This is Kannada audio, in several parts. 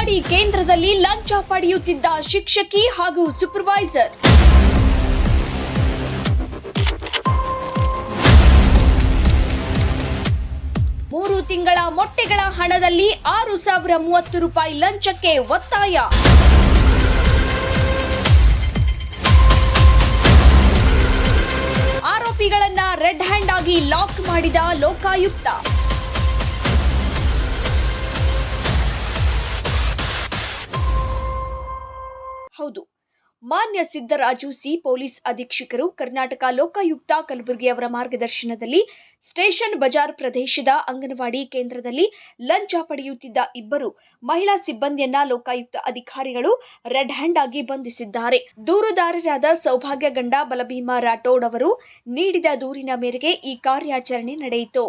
ಅಂಗನವಾಡಿ ಕೇಂದ್ರದಲ್ಲಿ ಲಂಚ ಪಡೆಯುತ್ತಿದ್ದ ಶಿಕ್ಷಕಿ ಹಾಗೂ ಸೂಪರ್ವೈಸರ್. ಮೂರು ತಿಂಗಳ ಮೊಟ್ಟೆಗಳ ಹಣದಲ್ಲಿ 6,030 ರೂಪಾಯಿ ಲಂಚಕ್ಕೆ ಒತ್ತಾಯ. ಆರೋಪಿಗಳನ್ನ ರೆಡ್ ಹ್ಯಾಂಡ್ ಆಗಿ ಲಾಕ್ ಮಾಡಿದ ಲೋಕಾಯುಕ್ತ. ಹೌದು, ಮಾನ್ಯ ಸಿದ್ದರಾಜು ಸಿ ಪೊಲೀಸ್ ಅಧೀಕ್ಷಕರು ಕರ್ನಾಟಕ ಲೋಕಾಯುಕ್ತ ಕಲಬುರಗಿ ಅವರ ಮಾರ್ಗದರ್ಶನದಲ್ಲಿ ಸ್ಟೇಷನ್ ಬಜಾರ್ ಪ್ರದೇಶದ ಅಂಗನವಾಡಿ ಕೇಂದ್ರದಲ್ಲಿ ಲಂಚ ಪಡೆಯುತ್ತಿದ್ದ ಇಬ್ಬರು ಮಹಿಳಾ ಸಿಬ್ಬಂದಿಯನ್ನ ಲೋಕಾಯುಕ್ತ ಅಧಿಕಾರಿಗಳು ರೆಡ್ ಹ್ಯಾಂಡ್ ಆಗಿ ಬಂಧಿಸಿದ್ದಾರೆ. ದೂರುದಾರರಾದ ಸೌಭಾಗ್ಯ ಗಂಡ ಬಲಭೀಮ ರಾಠೋಡ್ ಅವರು ನೀಡಿದ ದೂರಿನ ಮೇರೆಗೆ ಈ ಕಾರ್ಯಾಚರಣೆ ನಡೆಯಿತು.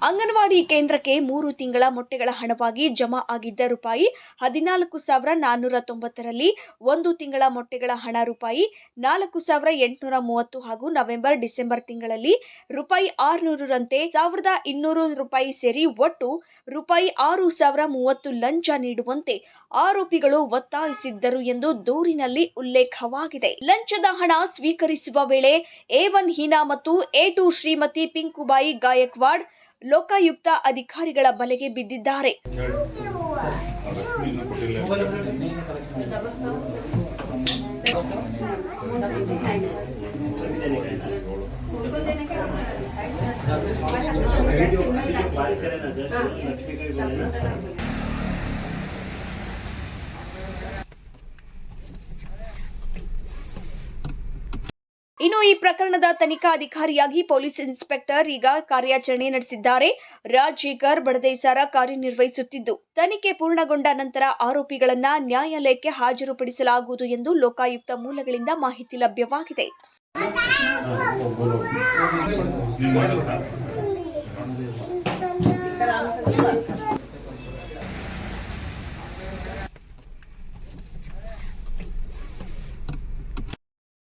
ಅಂಗನವಾಡಿ ಕೇಂದ್ರಕ್ಕೆ 3 ತಿಂಗಳ ಮೊಟ್ಟೆಗಳ ಹಣವಾಗಿ ಜಮಾ ಆಗಿದ್ದ ರೂಪಾಯಿ 14,490ರಲ್ಲಿ 1 ತಿಂಗಳ ಮೊಟ್ಟೆಗಳ ಹಣ ರೂಪಾಯಿ 4,830 ಹಾಗೂ ನವೆಂಬರ್ ಡಿಸೆಂಬರ್ ತಿಂಗಳಲ್ಲಿ ರೂಪಾಯಿ 600ರಂತೆ 1,200 ರೂಪಾಯಿ ಸೇರಿ ಒಟ್ಟು ರೂಪಾಯಿ 6,030 ಲಂಚ ನೀಡುವಂತೆ ಆರೋಪಿಗಳು ಒತ್ತಾಯಿಸಿದ್ದರು ಎಂದು ದೂರಿನಲ್ಲಿ ಉಲ್ಲೇಖವಾಗಿದೆ. ಲಂಚದ ಹಣ ಸ್ವೀಕರಿಸುವ ವೇಳೆ A1 ಹೀನಾ ಮತ್ತು A2 ಶ್ರೀಮತಿ ಪಿಂಕುಬಾಯಿ ಗಾಯಕ್ವಾಡ್ ಲೋಕಾಯುಕ್ತ ಅಧಿಕಾರಿಗಳ ಬಲೆಗೆ ಬಿದ್ದಿದ್ದಾರೆ. ಇನ್ನು ಈ ಪ್ರಕರಣದ ತನಿಖಾ ಅಧಿಕಾರಿಯಾಗಿ ಪೊಲೀಸ್ ಇನ್ಸ್ಪೆಕ್ಟರ್ ಈಗ ಕಾರ್ಯಾಚರಣೆ ನಡೆಸಿದ್ದಾರೆ. ರಾಜಶೇಖರ್ ಬಡದೇಸಾರ ಕಾರ್ಯನಿರ್ವಹಿಸುತ್ತಿದ್ದು, ತನಿಖೆ ಪೂರ್ಣಗೊಂಡ ನಂತರ ಆರೋಪಿಗಳನ್ನ ನ್ಯಾಯಾಲಯಕ್ಕೆ ಹಾಜರುಪಡಿಸಲಾಗುವುದು ಎಂದು ಲೋಕಾಯುಕ್ತ ಮೂಲಗಳಿಂದ ಮಾಹಿತಿ ಲಭ್ಯವಾಗಿದೆ.